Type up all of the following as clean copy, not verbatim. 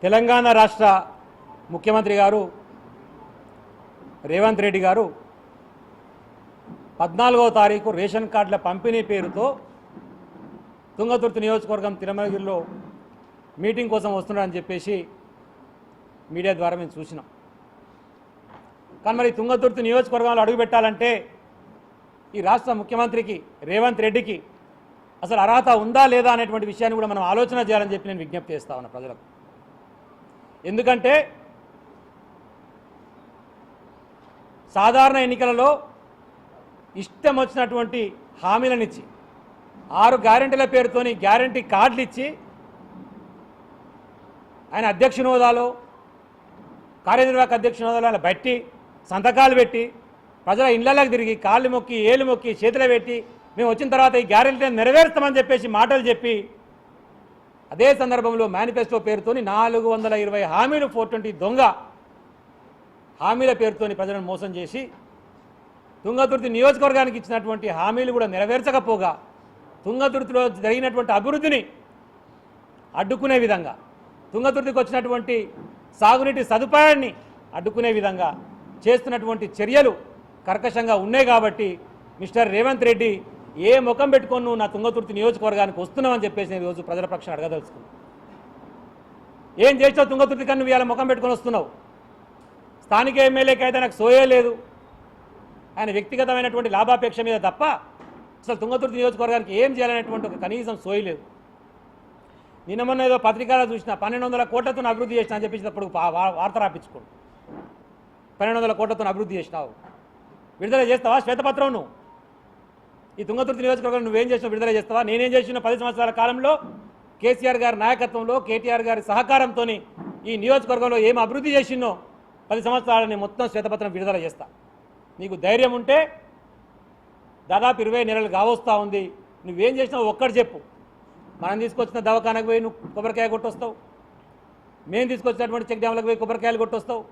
తెలంగాణ రాష్ట్ర ముఖ్యమంత్రి గారు రేవంత్ రెడ్డి గారు 14వ తారీఖు రేషన్ కార్డుల పంపిణీ పేరుతో తుంగతుర్తి నియోజకవర్గం తిరుమలగిరిలో మీటింగ్ కోసం వస్తున్నారని చెప్పేసి మీడియా ద్వారా మేము చూసినాం. కానీ మరి తుంగతుర్తి నియోజకవర్గంలో అడుగుపెట్టాలంటే ఈ రాష్ట్ర ముఖ్యమంత్రికి రేవంత్ రెడ్డికి అసలు అర్హత ఉందా లేదా అనేటువంటి విషయాన్ని కూడా మనం ఆలోచన చేయాలని చెప్పి నేను విజ్ఞప్తి చేస్తా ఉన్నా ప్రజలకు. ఎందుకంటే సాధారణ ఎన్నికలలో ఇష్టం వచ్చినటువంటి హామీలనిచ్చి 6 గ్యారెంటీల పేరుతోని గ్యారెంటీ కార్డులు ఇచ్చి ఆయన అధ్యక్షుని హోదాలో కార్యనిర్వాహక అధ్యక్షుని హోదాలో బట్టి సంతకాలు పెట్టి ప్రజల ఇళ్లలోకి తిరిగి కాళ్ళు మొక్కి ఏళ్ళు మొక్కి చేతులు పెట్టి మేము వచ్చిన తర్వాత ఈ గ్యారెంటీని నెరవేరుస్తామని చెప్పేసి మాటలు చెప్పి అదే సందర్భంలో మేనిఫెస్టో పేరుతోని 420 హామీలు 420 దొంగ హామీల పేరుతోని ప్రజలను మోసం చేసి తుంగతుర్తి నియోజకవర్గానికి ఇచ్చినటువంటి హామీలు కూడా నెరవేర్చకపోగా తుంగతుర్తిలో జరిగినటువంటి అభివృద్ధిని అడ్డుకునే విధంగా తుంగతుర్తికి వచ్చినటువంటి సాగునీటి సదుపాయాన్ని అడ్డుకునే విధంగా చేస్తున్నటువంటి చర్యలు కర్కశంగా ఉన్నాయి. కాబట్టి మిస్టర్ రేవంత్ రెడ్డి ఏ ముఖం పెట్టుకొని నువ్వు నా తుంగతుర్తి నియోజకవర్గానికి వస్తున్నావని చెప్పేసి నేను ఈరోజు ప్రజల పక్షాన్ని అడగదలుచుకున్నాను. ఏం చేసావు తుంగతుర్తి కన్నా నువ్వు ఇలా ముఖం పెట్టుకొని వస్తున్నావు? స్థానిక ఎమ్మెల్యేకి అయితే నాకు సోయే లేదు, ఆయన వ్యక్తిగతమైనటువంటి లాభాపేక్ష మీద తప్ప అసలు తుంగతుర్తి నియోజకవర్గానికి ఏం చేయాలనేటువంటి ఒక కనీసం సోయి లేదు. నిన్న మొన్న ఏదో పత్రికలో చూసిన 1200 కోట్లతో అభివృద్ధి చేసిన అని చెప్పేసినప్పుడు వార్త రాపించుకోండి. 1200 కోట్లతో అభివృద్ధి చేసినావు, విడుదల చేస్తావా శ్వేతపత్రం? నువ్వు ఈ తుంగతుర్తి నియోజకవర్గం నువ్వేం చేసినావు విడుదల చేస్తావా? నేనేం చేసిన 10 సంవత్సరాల కాలంలో కేసీఆర్ గారి నాయకత్వంలో కేటీఆర్ గారి సహకారంతో ఈ నియోజకవర్గంలో ఏం అభివృద్ధి చేసినో 10 సంవత్సరాలని మొత్తం శ్వేతపత్రం విడుదల చేస్తా. నీకు ధైర్యం ఉంటే దాదాపు 20 నెలలు కావస్తా ఉంది, నువ్వేం చేసినావు ఒక్కటి చెప్పు. మనం తీసుకొచ్చిన దవాఖానకు పోయి నువ్వు కొబ్బరికాయ కొట్టొస్తావు, మేము తీసుకొచ్చినటువంటి చెక్ డ్యామ్లకు పోయి కొబ్బరికాయలు కొట్టొస్తావు,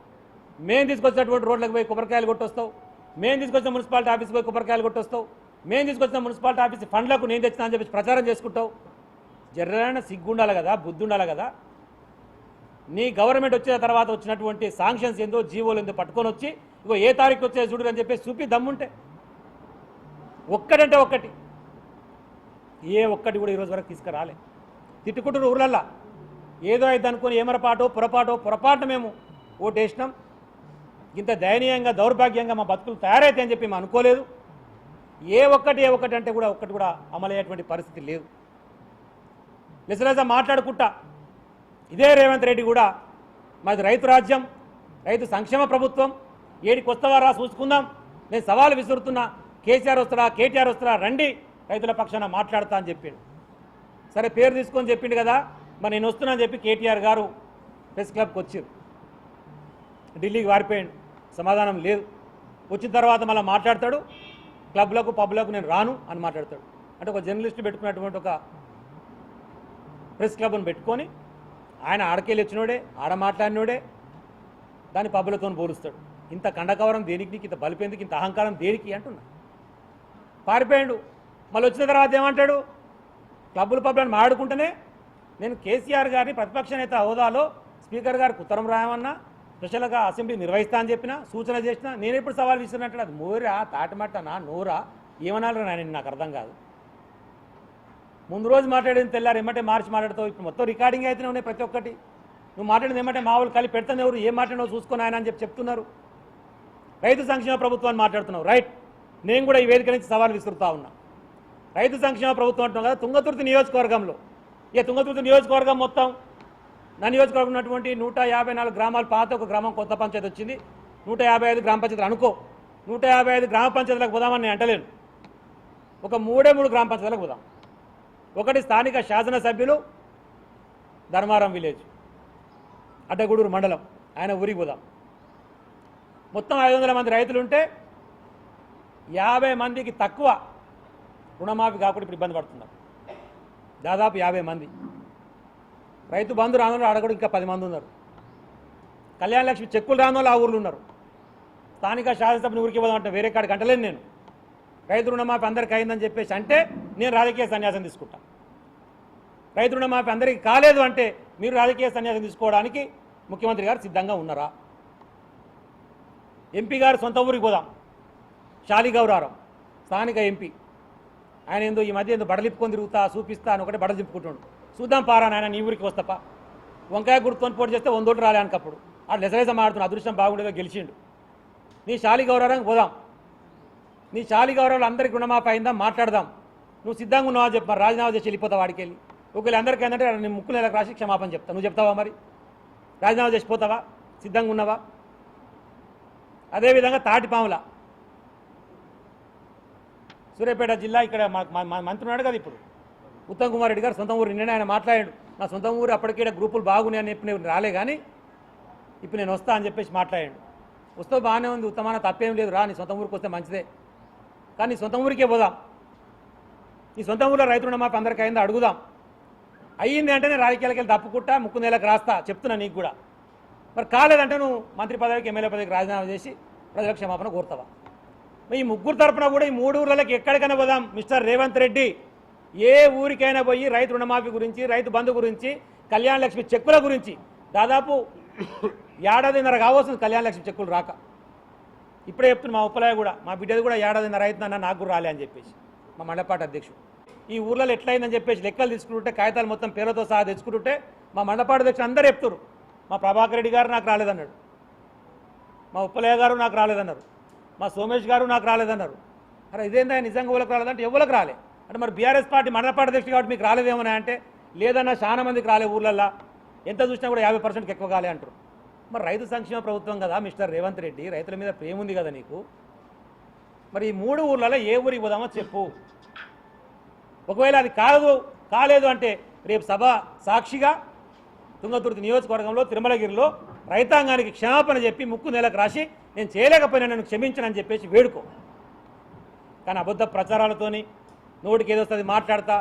మేము తీసుకొచ్చినటువంటి రోడ్లకు పోయి కొబ్బరికాయలు కొట్టొస్తావు, మేము తీసుకొచ్చిన మున్సిపాలిటీ ఆఫీస్కి పోయి కొబ్బరికాయలు కొట్టొస్తావు, మేము తీసుకొచ్చిన మున్సిపాలిటీ ఆఫీస్ ఫండ్లకు నేను తెచ్చినా అని చెప్పి ప్రచారం చేసుకుంటావు. జర్రైన సిగ్గుండాలి కదా, బుద్ధి ఉండాలి కదా. నీ గవర్నమెంట్ వచ్చిన తర్వాత వచ్చినటువంటి శాంక్షన్స్ ఏందో జీవోలు ఏందో పట్టుకొని వచ్చి ఇగో ఏ తారీఖు వచ్చే చూడు అని చెప్పేసి చూపి దమ్ముంటే ఒక్కడంటే ఒక్కటి ఏ ఒక్కటి కూడా ఈరోజు వరకు తీసుకురాలే. తిట్టుకుంటున్న ఊర్లల్లా ఏదో అయితే అనుకుని పొరపాటు మేము ఓటేసినాం. ఇంత దయనీయంగా దౌర్భాగ్యంగా మా బతుకులు తయారైతే అని చెప్పి మేము అనుకోలేదు. ఏ ఒక్కటి అంటే కూడా ఒక్కటి కూడా అమలయ్యేటువంటి పరిస్థితి లేదు. లెసలేసా మాట్లాడుకుంటా ఇదే రేవంత్ రెడ్డి కూడా మాది రైతు రాజ్యం, రైతు సంక్షేమ ప్రభుత్వం, ఏడికి వస్తావారా చూసుకుందాం, నేను సవాలు విసురుతున్నా, కేసీఆర్ వస్తారా కేటీఆర్ వస్తారా రండి రైతుల పక్షాన మాట్లాడతా అని చెప్పిండు. సరే పేరు తీసుకొని చెప్పిండు కదా, మరి నేను వస్తున్నా అని చెప్పి కేటీఆర్ గారు ప్రెస్ క్లబ్కి వచ్చారు. ఢిల్లీకి వారిపోయాడు, సమాధానం లేదు. వచ్చిన తర్వాత మళ్ళీ మాట్లాడతాడు, క్లబ్లకు పబ్లకు నేను రాను అని మాట్లాడతాడు. అంటే ఒక జర్నలిస్ట్ పెట్టుకున్నటువంటి ఒక ప్రెస్ క్లబ్ను పెట్టుకొని ఆయన ఆడకెళ్ళి వచ్చినోడే, ఆడ మాట్లాడినోడే దాన్ని పబ్బులతో పోలుస్తాడు. ఇంత కండకవరం దేనికి, నీకు ఇంత బలిపేందుకు, ఇంత అహంకారం దేనికి అంటున్నా. పారిపోయాడు. మళ్ళీ వచ్చిన తర్వాత ఏమంటాడు, క్లబ్బులు పబ్బులను మాట్లాడుకుంటేనే నేను కేసీఆర్ గారిని ప్రతిపక్ష నేత హోదాలో స్పీకర్ గారికి ఉత్తరం రాయమన్నా, స్పెషల్గా అసెంబ్లీ నిర్వహిస్తా అని చెప్పినా, సూచన చేసినా, నేను ఎప్పుడు సవాల్ విసిరినట్టు అది మోరా తాటమట్టనా నోరా ఏమనాలరా నాయన నాకు అర్థం కాదు. ముందు రోజు మాట్లాడింది తెల్లారు ఏమంటే మార్చి మాట్లాడతావు, ఇప్పుడు మొత్తం రికార్డింగ్ అయితేనే ఉన్నాయి ప్రతి ఒక్కటి. నువ్వు మాట్లాడింది ఏమంటే మా వాళ్ళు కలిపి పెడతాను, ఎవరు ఏం మాట్లాడినావు చూసుకొని ఆయన అని చెప్తున్నారు. రైతు సంక్షేమ ప్రభుత్వాన్ని మాట్లాడుతున్నావు, రైట్. నేను కూడా ఈ వేదిక నుంచి సవాల్ విసురుతా ఉన్నా. రైతు సంక్షేమ ప్రభుత్వం అంటున్నావు కదా, తుంగతుర్తి నియోజకవర్గంలో ఇక తుంగతుర్తి నియోజకవర్గం మొత్తం నా నియోజకవర్గం ఉన్నటువంటి 154 గ్రామాలు, పాత ఒక గ్రామం కొత్త పంచాయతీ వచ్చింది, 155 గ్రామ పంచాయతీలు అనుకో. 155 గ్రామ పంచాయతీలకు పోదామని నేను అంటలేను, ఒక 3 గ్రామ పంచాయతీలకు పోదాం. ఒకటి స్థానిక శాసనసభ్యులు ధర్మారం విలేజ్, అడ్డగూడూరు మండలం, ఆయన ఊరికి పోదాం. మొత్తం 500 మంది రైతులు ఉంటే 50 మందికి తక్కువ రుణమాఫీ కాకుండా ఇప్పుడు ఇబ్బంది పడుతున్నారు. దాదాపు 50 మంది. రైతు బంధు రాను అడగడు ఇంకా 10 మంది ఉన్నారు. కళ్యాణ లక్ష్మి చెక్కులు రాని వాళ్ళు ఆ ఊర్లు ఉన్నారు. స్థానిక శాసనసభ్యుని ఊరికి పోదామంటే వేరే కాడికి అంటలేను నేను. రైతు రుణమాఫీ అందరికీ అయిందని చెప్పేసి అంటే నేను రాజకీయ సన్యాసం తీసుకుంటా. రైతు రుణమాఫీ అందరికీ కాలేదు అంటే మీరు రాజకీయ సన్యాసం తీసుకోవడానికి ముఖ్యమంత్రి గారు సిద్ధంగా ఉన్నారా? ఎంపీ గారు సొంత ఊరికి పోదాం. శాలిగౌరారం స్థానిక ఎంపీ ఆయన ఏందో ఈ మధ్య ఏందో బడలిప్పుకొని తిరుగుతా చూపిస్తా అని ఒకటే బడలు తిప్పుకుంటుండు. చూద్దాం పారా నాయన నీ ఊరికి వస్తపా. వంకాయ గుర్తుని పోటీ చేస్తే 100 ఓట్లు రాలే అనుకప్పుడు అటు లెసలేస మాడుతున్న అదృష్టం బాగుండేదో గెలిచిండు. నీ శాలిగౌరారానికి పోదాం. నీ శాలిగౌరవాలు అందరికీ రుణమాఫీ అయిందా మాట్లాడదాం. నువ్వు సిద్ధంగా ఉన్నావా చెప్పు. మరి రాజీనామా చేసి వెళ్ళిపోతావు వాడికి వెళ్ళి. ఒకవేళ అందరికీ ఏంటంటే నీ ముక్కు నెలకు రాసి క్షమాపణ చెప్తా. నువ్వు చెప్తావా? మరి రాజీనామా చేసిపోతావా? సిద్ధంగా ఉన్నావా? అదేవిధంగా తాటిపాముల సూర్యాపేట జిల్లా ఇక్కడ మంత్రి ఉన్నాడు కదా ఇప్పుడు ఉత్తమ్ కుమార్ రెడ్డి గారు సొంత ఊరు. నిన్న ఆయన మాట్లాడాడు. నా సొంత ఊరు అప్పటికే గ్రూపులు బాగున్నాయి అని చెప్పి రాలే కానీ ఇప్పుడు నేను వస్తా అని చెప్పేసి మాట్లాడాడు. వస్తే బాగానే ఉంది, ఉత్తమాన తప్పేం లేదు, రా నీ సొంత ఊరికి వస్తే మంచిదే. కానీ నీ సొంత ఊరికే పోదాం. నీ సొంత ఊరిలో రైతు రుణమాఫీ అందరికీ అయిందో అడుగుదాం. అయ్యింది అంటే నేను రాజకీయాలకి వెళ్ళి తప్పుకుంటా, ముక్కు నెలకు రాస్తా చెప్తున్నా నీకు కూడా. మరి కాలేదంటే నువ్వు మంత్రి పదవికి ఎమ్మెల్యే పదవికి రాజీనామా చేసి ప్రజల క్షమాపణ కోరుతావా? ఈ ముగ్గురు తరపున కూడా ఈ 3 ఊర్లకి ఎక్కడికైనా పోదాం. మిస్టర్ రేవంత్ రెడ్డి ఏ ఊరికైనా పోయి రైతు రుణమాఫీ గురించి, రైతు బంధు గురించి, కళ్యాణ లక్ష్మి చెక్కుల గురించి దాదాపు ఏడాదిన్నర కావాల్సింది కళ్యాణ లక్ష్మి చెక్కులు రాక. ఇప్పుడే చెప్తున్నా మా ఉప్పలయ్య కూడా, మా బిడ్డది కూడా ఏడాదిన్నర అవుతుందన్న నాకు కూడా రాలే అని చెప్పేసి మా మండపాటి అధ్యక్షుడు. ఈ ఊర్లలో ఎట్లయిందని చెప్పేసి లెక్కలు తీసుకుంటుంటే కాగితాలు మొత్తం పేరుతో సహా తెచ్చుకుంటుంటే మా మండపాటి అధ్యక్షుడు అందరూ చెప్తారు. మా ప్రభాకర్ రెడ్డి గారు నాకు రాలేదన్నాడు, మా ఉప్పలయ్య గారు నాకు రాలేదన్నారు, మా సోమేష్ గారు నాకు రాలేదన్నారు. అరే ఇదేందా నిజంగా ఊళ్ళకి రాలేదంటే ఎవరికి రాలే అంటే మరి బీఆర్ఎస్ పార్టీ మండపాటి అధ్యక్షుడు కాబట్టి మీకు రాలేదేమోనా అంటే లేదన్నా చాలా మందికి రాలే ఊళ్ళల్లో, ఎంత చూసినా కూడా 50%కి ఎక్కువ కాలే అంటారు. మరి రైతు సంక్షేమ ప్రభుత్వం కదా మిస్టర్ రేవంత్ రెడ్డి, రైతుల మీద ప్రేమ ఉంది కదా నీకు. మరి ఈ 3 ఊర్లలో ఏ ఊరికి పోదామో చెప్పు. ఒకవేళ అది కాలేదు అంటే రేపు సభ సాక్షిగా తుంగతుర్తి నియోజకవర్గంలో తిరుమలగిరిలో రైతాంగానికి క్షమాపణ చెప్పి ముక్కు నెలకు రాసి నేను చేయలేకపోయినా నన్ను క్షమించనని చెప్పేసి వేడుకో. కానీ అబద్ధ ప్రచారాలతోని నోటికి ఏదో వస్తుంది మాట్లాడతా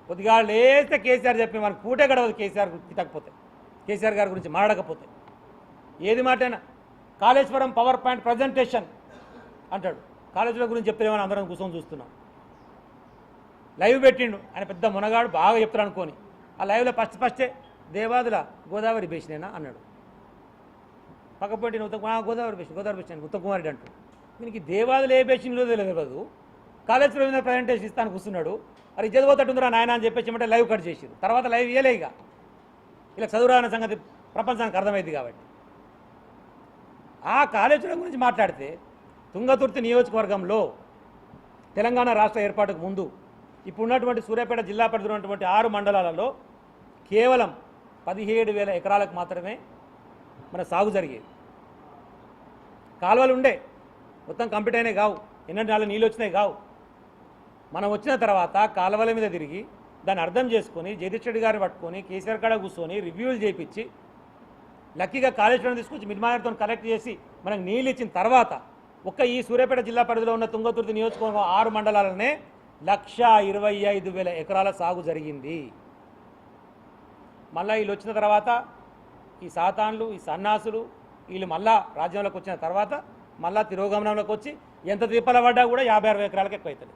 కొద్దిగా లేస్తే కేసీఆర్ చెప్పి మనకు పూటే గడవదు కేసీఆర్ తిట్టకపోతే, కేసీఆర్ గారి గురించి మాట్లాడకపోతే. ఏది మాటైనా కాళేశ్వరం పవర్ పాయింట్ ప్రజెంటేషన్ అంటాడు. కాలేజీల గురించి చెప్తేమని అందరం కూర్చొని చూస్తున్నాం. లైవ్ పెట్టిండు ఆయన పెద్ద మునగాడు బాగా చెప్తాడు అనుకోని. ఆ లైవ్లో ఫస్టే దేవాదుల గోదావరి బేసినేనా అన్నాడు. పక్కపోటి గోదావరి బేసిన్ ఉత్తమ్ కుమార్ రెడ్డి అంటాడు. దీనికి దేవాదులు ఏ బేసిన్లో తెలియదు. కాళేశ్వరం మీద ప్రజెంటేషన్ ఇస్తాను కూర్చున్నాడు. అది చదిపోతట్టుందిరా నాయన అని చెప్పేసి అంటే లైవ్ కట్ చేసారు. తర్వాత లైవ్ ఇయ్యలే. ఇలా చదువురాని సంగతి ప్రపంచానికి అర్థమైంది కాబట్టి. ఆ కాళేశ్వరం గురించి మాట్లాడితే తుంగతుర్తి నియోజకవర్గంలో తెలంగాణ రాష్ట్ర ఏర్పాటుకు ముందు ఇప్పుడున్నటువంటి సూర్యాపేట జిల్లా పరిధిలో ఉన్నటువంటి 6 మండలాలలో కేవలం 17,000 ఎకరాలకు మాత్రమే మన సాగు జరిగేది. కాలువలు ఉండే మొత్తం కంప్లీట్ అయినాయి కావు, ఎన్నటి నాలుగు నీళ్ళు వచ్చినాయి కావు. మనం వచ్చిన తర్వాత కాలువల మీద తిరిగి దాన్ని అర్థం చేసుకొని జగదీష్ రెడ్డి గారిని పట్టుకొని కేసీఆర్ కాడ కూర్చొని రివ్యూలు చేయించి లక్కీగా కాళేశ్వరం తీసుకొచ్చి మిడ్మానర్తో కలెక్ట్ చేసి మనకు నీళ్ళు ఇచ్చిన తర్వాత ఒక్క ఈ సూర్యాపేట జిల్లా పరిధిలో ఉన్న తుంగతుర్తి నియోజకవర్గం 6 మండలాలనే 1,25,000 ఎకరాల సాగు జరిగింది. మళ్ళీ వీళ్ళు వచ్చిన తర్వాత ఈ సాతాన్లు, ఈ సన్నాసులు వీళ్ళు మళ్ళా రాజ్యంలోకి వచ్చిన తర్వాత మళ్ళా తిరోగమనంలోకి వచ్చి ఎంత తిప్పల పడ్డా కూడా 50-60 ఎకరాలకు ఎక్కువ అవుతుంది.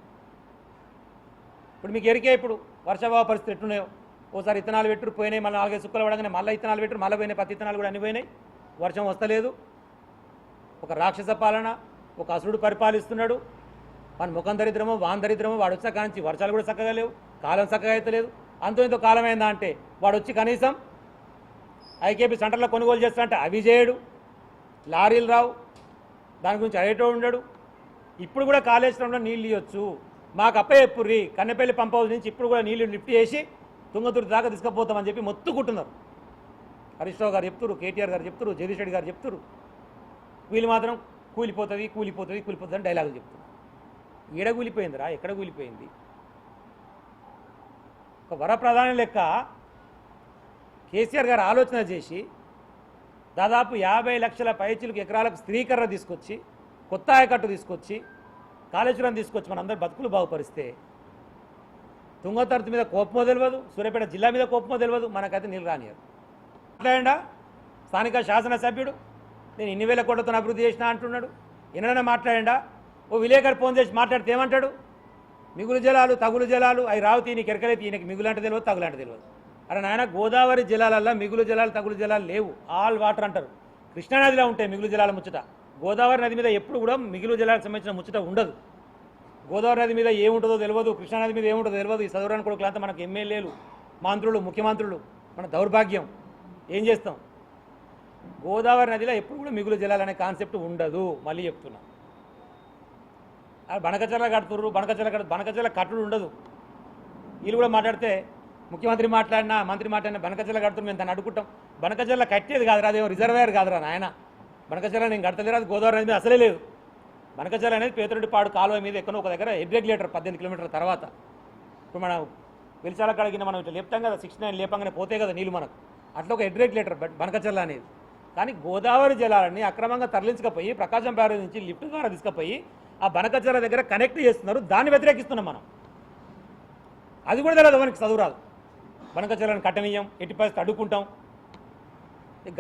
ఇప్పుడు మీకు ఎరికే ఇప్పుడు వర్షాభావ పరిస్థితి ఎట్టున్నాయో. ఓసారి ఇత్తనాలు పెట్టురు పోయినాయి, మళ్ళీ 4-5 సుక్కలు పడగానే మళ్ళీ ఇత్తనాలు పెట్టురు మళ్ళీ పోయినాయి, పత్తి ఇత్తనాలు కూడా అన్ని పోయినాయి. వర్షం వస్తలేదు. ఒక రాక్షస పాలన, ఒక అసురుడు పరిపాలిస్తున్నాడు. మన ముఖం దరిద్రమో వాన్ దరిద్రమో వాడు వచ్చా కాంచి వర్షాలు కూడా చక్కగా లేవు, కాలం చక్కగా అవుతలేదు. అంతో ఇంతో కాలం అయిందా అంటే వాడు వచ్చి కనీసం ఐకేపీ సెంటర్లో కొనుగోలు చేస్తా అంటే అవి చేయడు, లారీలు రావు, దాని గురించి అయ్యేటో ఉండడు. ఇప్పుడు కూడా కాళేశ్వరంలో నీళ్ళు ఇవ్వచ్చు మాకు అప్పచెప్పుర్రి, కన్నెపల్లి పంప్ హౌస్ నుంచి ఇప్పుడు కూడా నీళ్ళు లిఫ్ట్ చేసి తుంగతుర్తి దాకా తీసుకుపోతామని చెప్పి మొత్తుకుంటున్నారు. హరీష్ రావు గారు చెప్తున్నారు, కేటీఆర్ గారు చెప్తున్నారు, జగదీష్ రెడ్డి గారు చెప్తున్నారు. వీళ్ళు మాత్రం కూలిపోతుంది కూలిపోతుంది కూలిపోతుంది అని డైలాగులు చెప్తున్నారు. ఈడ కూలిపోయిందిరా, ఎక్కడ కూలిపోయింది? ఒక వరప్రధాని లెక్క కేసీఆర్ గారు ఆలోచన చేసి దాదాపు 50 లక్షల పైచిలకు ఎకరాలకు స్త్రీకరణ తీసుకొచ్చి కొత్త ఆయకట్టు తీసుకొచ్చి కాళేశ్వరం తీసుకొచ్చి మనందరి బతుకులు బాగుపరిస్తే తుంగతుర్తి మీద కోపమో తెలియదు, సూర్యాపేట జిల్లా మీద కోపమో తెలియదు, మనకైతే నీళ్ళు రానియరు. మాట్లాడా స్థానిక శాసనసభ్యుడు నేను ఇన్ని వేల కోట్లతో అభివృద్ధి చేసినా అంటున్నాడు. ఎన్నైనా మాట్లాడా? ఓ విలేకరు ఫోన్ చేసి మాట్లాడితే ఏమంటాడు? మిగులు జలాలు తగులు జలాలు అవి రావు, తీనికి ఎరకలైతే ఈయనకి మిగులంటే తెలియదు తగులంటే తెలియదు. అరే నాయన గోదావరి జలాలల్లో మిగులు జలాలు తగులు జలాలు లేవు, ఆల్ వాటర్ అంటారు. కృష్ణానదిలో ఉంటాయి మిగులు జలాల ముచ్చట. గోదావరి నది మీద ఎప్పుడు కూడా మిగులు జలాలకు సంబంధించిన ముచ్చట ఉండదు. గోదావరి నది మీద ఏముంటుందో తెలియదు, కృష్ణానది మీద ఏముంటుందో తెలియదు. ఈ చదువురాని కొడుకులంతా మనకు ఎమ్మెల్యేలు, మంత్రులు, ముఖ్యమంత్రులు. మన దౌర్భాగ్యం. ఏం చేస్తాం? గోదావరి నదిలో ఎప్పుడు కూడా మిగులు జలాలు అనే కాన్సెప్ట్ ఉండదు. మళ్ళీ చెప్తున్నా, బనకచర్ల కడుతుర్రు, బనకచర్ల కట్టుడు ఉండదు. వీళ్ళు కూడా మాట్లాడితే ముఖ్యమంత్రి మాట్లాడినా మంత్రి మాట్లాడినా బనకచర్ల కడుతున్నారు, మేము దాన్ని అడుగుంటాం. బనకచర్ల కట్టేది కాదురా, అదేమో రిజర్వేయర్ కాదురా నాయన. బనకచర్ల నేను కడతలేరు, అది గోదావరి నది మీద అసలే లేదు. బనకచర్ల అనేది పేతురెడ్డిపాడు కాలువ మీద ఎక్కడో ఒక దగ్గర హెడ్ రెగ్యులేటర్ 18 కిలోమీటర్ల తర్వాత. ఇప్పుడు మనం వెలిచాల కడిగిన మనం ఇట్లా లేపుతాం కదా, 69 లేపంగానే పోతే కదా నీళ్ళు మనకు, అట్లా ఒక హెడ్ రెగ్యులేటర్ బనకచర్ల అనేది. కానీ గోదావరి జలాలని అక్రమంగా తరలించకపోయి ప్రకాశం బ్యారేజ్ నుంచి లిఫ్ట్ ద్వారా తీసుకుపోయి ఆ బనకచర్ల దగ్గర కనెక్ట్ చేస్తున్నారు. దాన్ని వ్యతిరేకిస్తున్నాం మనం. అది కూడా తెలియదు మనకి, చదువు రాదు. బనకచర్లను కట్టనీయం, ఎట్టి పరిస్థితి అడ్డుకుంటాం.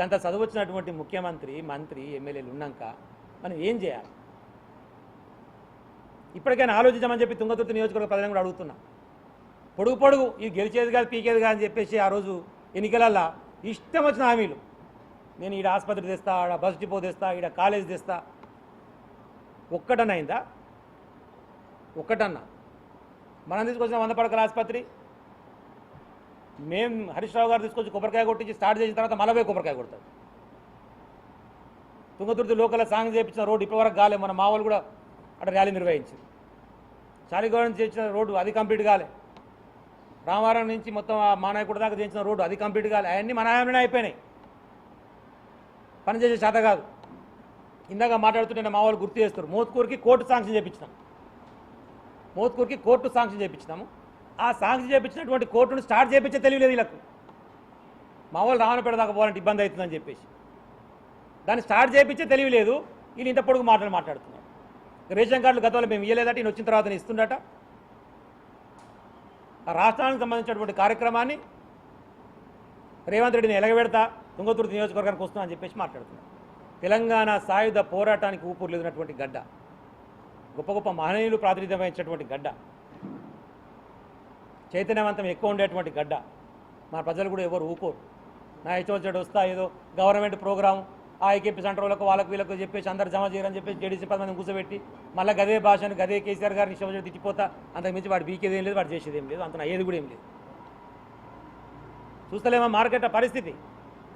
గంత చదువు వచ్చినటువంటి ముఖ్యమంత్రి, మంత్రి, ఎమ్మెల్యేలు ఉన్నాక మనం ఏం చేయాలి? ఇప్పటికైనా ఆలోచించమని చెప్పి తుంగతుర్తి నియోజకవర్గ ప్రజలను కూడా అడుగుతున్నా. పొడుగు ఇది గెలిచేది కాదు, పీకేది కాదు అని చెప్పేసి ఆ రోజు ఎన్నికలల్లో ఇష్టం వచ్చిన హామీలు. నేను ఈడ ఆసుపత్రి తెస్తా, ఆడ బస్ డిపో తెస్తా, ఈడ కాలేజ్ తెస్తా. ఒక్కటన్నా అయిందా? ఒక్కటన్నా? మనం తీసుకొచ్చిన 100 పడకల ఆసుపత్రి మేము హరీష్ రావు గారు తీసుకొచ్చి కొబ్బరికాయ కొట్టించి స్టార్ట్ చేసిన తర్వాత మళ్ళీ కొబ్బరికాయ కొడతాడు. తుంగతుర్తి లోకల్ సాంగ్ చేయించిన రోడ్డు ఇప్పటివరకు కాలే. మన మా వాళ్ళు కూడా అక్కడ ర్యాలీ నిర్వహించింది. చాలిగూడ నుంచి చేయించిన రోడ్డు అది కంప్లీట్ కాలే. రామవరం నుంచి మొత్తం మానాయకుడి దాకా చేయించిన రోడ్డు అది కంప్లీట్ కాలే. అవన్నీ మన ఆయననే అయిపోయినాయి. పనిచేసే శాత కాదు. ఇందాక మాట్లాడుతుంటే మా వాళ్ళు గుర్తు చేస్తారు, మోత్కూరుకి కోర్టు శాంక్షన్ చేయించినాము. మోత్కూరుకి కోర్టు శాంక్షన్ చేయించినాము. ఆ శాంక్షన్ చేయించినటువంటి కోర్టును స్టార్ట్ చేయించే తెలియలేదు వీళ్ళకు. మా వాళ్ళు రావణపేట దాకా పోవాలంటే ఇబ్బంది అవుతుందని చెప్పేసి దాన్ని స్టార్ట్ చేయించే తెలియలేదు. వీళ్ళు ఇంత పొడుగు మాట్లాడుతున్నారు. రేషన్ కార్డులు గతంలో మేము ఇవ్వలేదట, ఈయన వచ్చిన తర్వాత ఇస్తుండట. ఆ రాష్ట్రానికి సంబంధించినటువంటి కార్యక్రమాన్ని రేవంత్ రెడ్డిని ఎలగబెడతా, తుంగతుర్తి నియోజకవర్గానికి వస్తున్నా అని చెప్పేసి మాట్లాడుతున్నారు. తెలంగాణ సాయుధ పోరాటానికి ఊపిరిలేనటువంటి గడ్డ, గొప్ప గొప్ప మహనీయులు ప్రాతినిధ్యం వహించినటువంటి గడ్డ, చైతన్యవంతం ఎక్కువ ఉండేటువంటి గడ్డ. మా ప్రజలు కూడా ఎవరు ఊకోరు. నా హెచ్ఓచెడ్ వస్తా ఏదో గవర్నమెంట్ ప్రోగ్రాము ఆ ఐకేపీ సెంటర్లకు వాళ్ళకు వీళ్ళకు చెప్పేసి అందరు జమ చేయరని చెప్పేసి జేడీసీ 10 మందిని కూర్చోబెట్టి మళ్ళీ గదే భాషను గదే కేసీఆర్ గారిని ఇష్టం తిట్టిపోతా. అంతకుమించి వాడు బీకేది ఏం లేదు, వాడు చేసేది ఏం లేదు, అంత ఏది కూడా ఏం లేదు. చూస్తలేమో మార్కెట్ పరిస్థితి,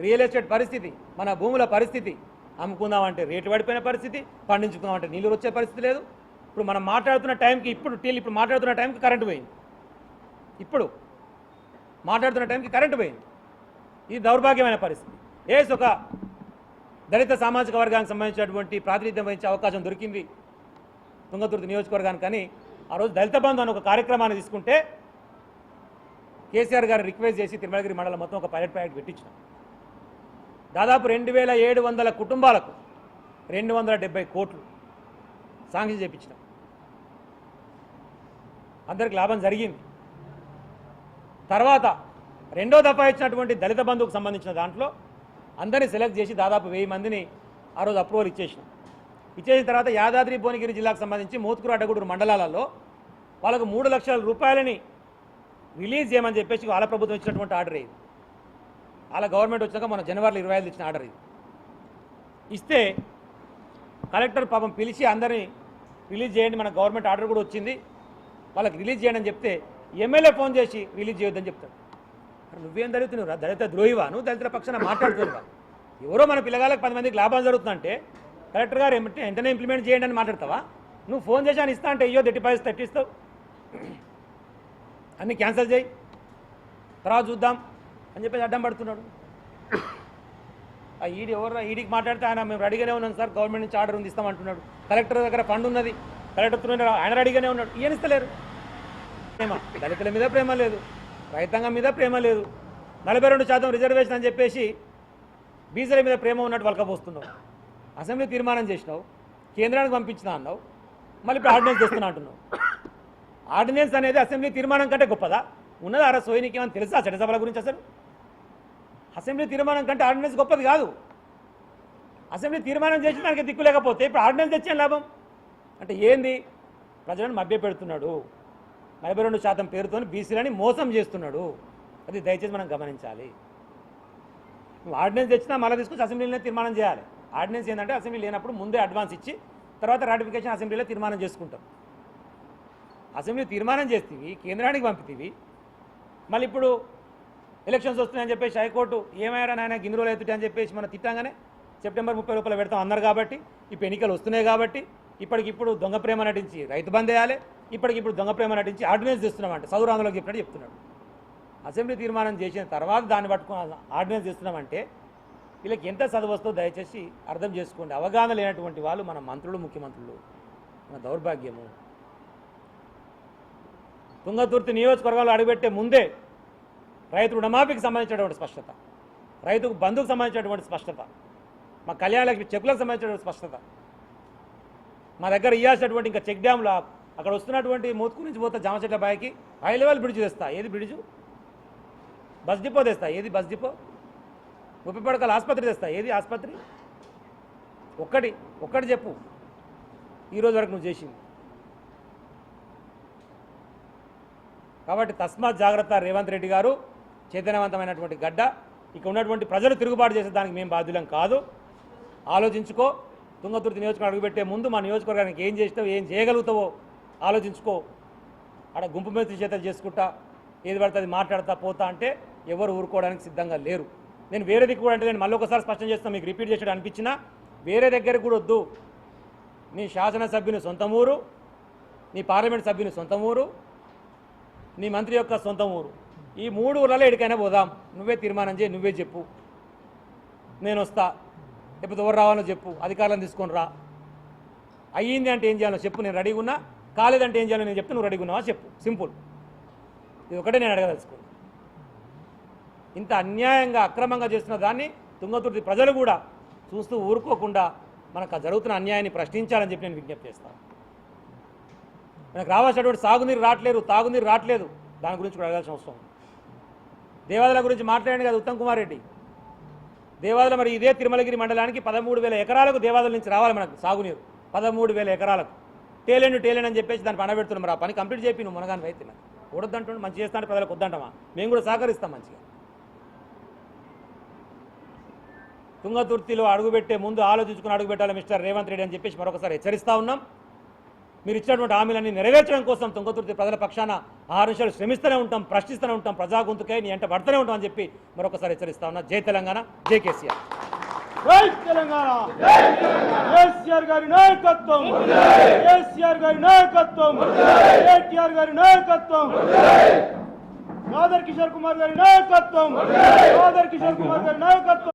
రియల్ ఎస్టేట్ పరిస్థితి, మన భూముల పరిస్థితి. అమ్ముకుందామంటే రేటు పడిపోయిన పరిస్థితి, పండించుకుందామంటే నీళ్ళు వచ్చే పరిస్థితి లేదు. ఇప్పుడు మనం మాట్లాడుతున్న టైంకి ఇప్పుడు మాట్లాడుతున్న టైంకి కరెంటు పోయింది. ఇప్పుడు మాట్లాడుతున్న టైంకి కరెంటు పోయింది. ఇది దౌర్భాగ్యమైన పరిస్థితి. ఒక దళిత సామాజిక వర్గానికి సంబంధించినటువంటి ప్రాతినిధ్యం వహించే అవకాశం దొరికింది తుంగతుర్తి నియోజకవర్గానికి. కానీ ఆ రోజు దళిత బంధు అని ఒక కార్యక్రమాన్ని తీసుకుంటే కేసీఆర్ గారు రిక్వెస్ట్ చేసి తిరుమలగిరి మండలం మొత్తం ఒక పైలట్ ప్రాజెక్ట్ పెట్టించినాం. దాదాపు 2700 కుటుంబాలకు 270 కోట్లు శాంక్షన్ చేయించినాం. అందరికి లాభం జరిగింది. తర్వాత రెండో దఫా ఇచ్చినటువంటి దళిత బంధువుకు సంబంధించిన దాంట్లో అందరినీ సెలెక్ట్ చేసి దాదాపు 1000 మందిని ఆ రోజు అప్రూవల్ ఇచ్చేసిన తర్వాత యాదాద్రి భువనగిరి జిల్లాకు సంబంధించి మోత్కూరు, అడ్డగూడూరు మండలాలలో వాళ్ళకు 3 లక్షల రూపాయలని రిలీజ్ చేయమని చెప్పేసి వాళ్ళ ప్రభుత్వం ఇచ్చినటువంటి ఆర్డర్ ఇది. వాళ్ళ గవర్నమెంట్ వచ్చాక మన జనవరిలో 25 ఇచ్చిన ఆర్డర్ ఇది. ఇస్తే కలెక్టర్ పాపం పిలిచి అందరినీ రిలీజ్ చేయండి, మన గవర్నమెంట్ ఆర్డర్ కూడా వచ్చింది, వాళ్ళకి రిలీజ్ చేయండి అని చెప్తే ఎమ్మెల్యే ఫోన్ చేసి రిలీజ్ చేయొద్దని చెప్తాడు. నువ్వేం జరుగుతున్నావురా? దళిత ద్రోహివా? నువ్వు దళితుల పక్షాన మాట్లాడుతున్నావా? ఎవరో మన పిల్లగాళ్ళకి 10 మందికి లాభం జరుగుతుందంటే కలెక్టర్ గారు వెంటనే ఇంప్లిమెంట్ చేయండి అని మాట్లాడతావా? నువ్వు ఫోన్ చేసి అని ఇస్తా అంటే అయ్యో 30 తట్టిస్తావు, అన్నీ క్యాన్సిల్ చేయి, తర్వాత చూద్దాం అని చెప్పేసి అడ్డం పడుతున్నాడు. ఆ ఈడీ ఎవరు? ఈడీకి మాట్లాడితే ఆయన మేము రెడీగానే ఉన్నాం సార్, గవర్నమెంట్ నుంచి ఆర్డర్ ఉంది ఇస్తామంటున్నాడు. కలెక్టర్ దగ్గర ఫండ్ ఉన్నది, కలెక్టర్ ఆయన రెడీగానే ఉన్నాడు, ఇస్తలేరు. ప్రేమ దళితుల మీద ప్రేమ లేదు, రైతాంగం మీద ప్రేమ లేదు, 42% రిజర్వేషన్ అని చెప్పేసి బీసీల మీద ప్రేమ ఉన్నట్టు వలకపోస్తున్నావు. అసెంబ్లీ తీర్మానం చేసినావు, కేంద్రానికి పంపించినా అన్నావు, మళ్ళీ ఇప్పుడు ఆర్డినెన్స్ తెస్తున్నా అంటున్నావు. ఆర్డినెన్స్ అనేది అసెంబ్లీ తీర్మానం కంటే గొప్పదా? ఉన్నదా అరా సోయినికి ఏమని తెలుసా చట్టసభల గురించి? అసలు అసెంబ్లీ తీర్మానం కంటే ఆర్డినెన్స్ గొప్పది కాదు. అసెంబ్లీ తీర్మానం చేసి దానికి దిక్కు లేకపోతే ఇప్పుడు ఆర్డినెన్స్ తెచ్చే లాభం అంటే ఏంది? ప్రజలను మభ్య పెడుతున్నాడు, 42% పేరుతో బీసీలని మోసం చేస్తున్నాడు. అది దయచేసి మనం గమనించాలి. ఆర్డినెన్స్ తెచ్చినా మళ్ళీ తీసుకొచ్చి అసెంబ్లీలోనే తీర్మానం చేయాలి. ఆర్డినెన్స్ ఏంటంటే అసెంబ్లీ లేనప్పుడు ముందే అడ్వాన్స్ ఇచ్చి తర్వాత రాటిఫికేషన్ అసెంబ్లీలో తీర్మానం చేసుకుంటాం. అసెంబ్లీ తీర్మానం చేస్తేవి కేంద్రానికి పంపితేవి మళ్ళీ ఇప్పుడు ఎలక్షన్స్ వస్తున్నాయని చెప్పేసి హైకోర్టు ఏమైనా నాయన గిన్ని రోజులు అవుతుంటే అని చెప్పేసి మనం తిట్టాగానే సెప్టెంబర్ 30 లోపల పెడతాం అన్నారు. కాబట్టి ఇప్పుడు ఎన్నికలు వస్తున్నాయి కాబట్టి ఇప్పటికిప్పుడు దొంగ ప్రేమ నటించి రైతు బంద్ వేయాలి, ఇప్పటికిప్పుడు దొంగ ప్రేమ నటించి ఆర్డినెన్స్ చేస్తున్నామంటే సౌరాంధ్రలోకి చెప్పినట్టు చెప్తున్నాడు. అసెంబ్లీ తీర్మానం చేసిన తర్వాత దాన్ని పట్టుకుని ఆర్డినెన్స్ చేస్తున్నామంటే వీళ్ళకి ఎంత చదువు వస్తుందో దయచేసి అర్థం చేసుకోండి. అవగాహన లేనటువంటి వాళ్ళు మన మంత్రులు, ముఖ్యమంత్రులు, మన దౌర్భాగ్యము. తుంగతుర్తి నియోజకవర్గంలో అడుగుపెట్టే ముందే రైతు రుణమాఫీకి సంబంధించినటువంటి స్పష్టత, రైతుకు బంధుకు సంబంధించినటువంటి స్పష్టత, మా కళ్యాణలక్ష్మి చెక్కులకు సంబంధించినటువంటి స్పష్టత, మా దగ్గర ఇవ్వాల్సినటువంటి ఇంకా చెక్ డ్యామ్లో అక్కడ వస్తున్నటువంటి మూతుకు నుంచి పోతే జామచెట్ల బాయికి హై లెవెల్ బ్రిడ్జ్ తెస్తా. ఏది బ్రిడ్జు? బస్ డిపో తెస్తా. ఏది బస్ డిపో? 30 పడకల ఆసుపత్రి తెస్తా. ఏది ఆసుపత్రి? ఒక్కటి చెప్పు ఈరోజు వరకు నువ్వు చేసింది. కాబట్టి తస్మాత్ జాగ్రత్త రేవంత్ రెడ్డి గారు. చైతన్యవంతమైనటువంటి గడ్డ. ఇక ఉన్నటువంటి ప్రజలు తిరుగుబాటు చేసే దానికి మేము బాధ్యులం కాదు. ఆలోచించుకో. తుంగతుర్తి నియోజకవర్గం అడుగుపెట్టే ముందు మా నియోజకవర్గానికి ఏం చేస్తావు, ఏం చేయగలుగుతావో ఆలోచించుకో. ఆడ గుంపు మీద చేతలు చేసుకుంటా ఏది పడితే అది మాట్లాడతా పోతా అంటే ఎవరు ఊరుకోవడానికి సిద్ధంగా లేరు. నేను వేరే దిక్కు కూడా అంటే నేను మళ్ళీ ఒకసారి స్పష్టం చేస్తాను, మీకు రిపీట్ చేసేది అనిపించినా వేరే దగ్గరికి కూడా వద్దు. నీ శాసనసభ్యుని సొంత ఊరు, నీ పార్లమెంట్ సభ్యుని సొంత ఊరు, నీ మంత్రి యొక్క సొంత ఊరు, ఈ 3 ఊర్లలో ఎడికైనా పోదాం. నువ్వే తీర్మానం చేయి, నువ్వే చెప్పు. నేను వస్తా, లేకపోతే ఎవరు రావాలో చెప్పు, అధికారులను తీసుకొని రా. అయ్యింది అంటే ఏం చేయాలో చెప్పు, నేను రెడీగా ఉన్నా. కాలేదంటే ఏం చేయాలో నేను చెప్తే నువ్వు రెడీగా ఉన్నావా చెప్పు. సింపుల్. ఇది ఒకటే నేను అడగదలుచుకున్నాను. ఇంత అన్యాయంగా అక్రమంగా చేస్తున్న దాన్ని తుంగతుర్తి ప్రజలు కూడా చూస్తూ ఊరుకోకుండా మనకు జరుగుతున్న అన్యాయాన్ని ప్రశ్నించాలని చెప్పి నేను విజ్ఞప్తి చేస్తాను. మనకు రావాల్సినటువంటి సాగునీరు రావట్లేదు, తాగునీరు రావట్లేదు. దాని గురించి కూడా అడగాల్సిన అవసరం ఉంది. దేవాదుల గురించి మాట్లాడండి కదా ఉత్తమ్ కుమార్ రెడ్డి. దేవాదుల మరి ఇదే తిరుమలగిరి మండలానికి 13,000 ఎకరాలకు దేవాదుల నుంచి రావాలి మనకు సాగునీరు. 13,000 ఎకరాలకు టేలేండు అని చెప్పేసి దాన్ని పనబెడుతున్నాం. మరి ఆ పని కంప్లీట్ చేపి నువ్వు మునగాని రైతు నాకు వద్దంటుండే మంచి చేస్తాను ప్రజలకు వద్దంటామా? మేము కూడా సహకరిస్తాం మంచిగా. తుంగతుర్తిలో అడుగుపెట్టే ముందు ఆలోచించుకుని అడుగుపెట్టాలి మిస్టర్ రేవంత్ రెడ్డి అని చెప్పేసి మరొకసారి హెచ్చరిస్తూ ఉన్నాం. మీరు ఇచ్చినటువంటి హామీలన్నీ నెరవేర్చడం కోసం తుంగతుర్తి ప్రజల పక్షాన 6 నిమిషాలు శ్రమిస్తూనే ఉంటాం, ప్రశ్నిస్తూనే ఉంటాం, ప్రజా గొంతుకై నీ ఎంట పడుతూనే ఉంటాం అని చెప్పి మరొకసారి హెచ్చరిస్తా ఉన్నా. జై తెలంగాణ, జై కేసీఆర్. జై తెలంగాణ. కేసీఆర్ గారి నాయకత్వం, కేసీఆర్ గారి నాయకత్వం, కేటీఆర్ గారి నాయకత్వం, నాదర్ కిషోర్ కుమార్ గారి నాయకత్వం, నాదర్ కిషోర్ కుమార్ గారి నాయకత్వం.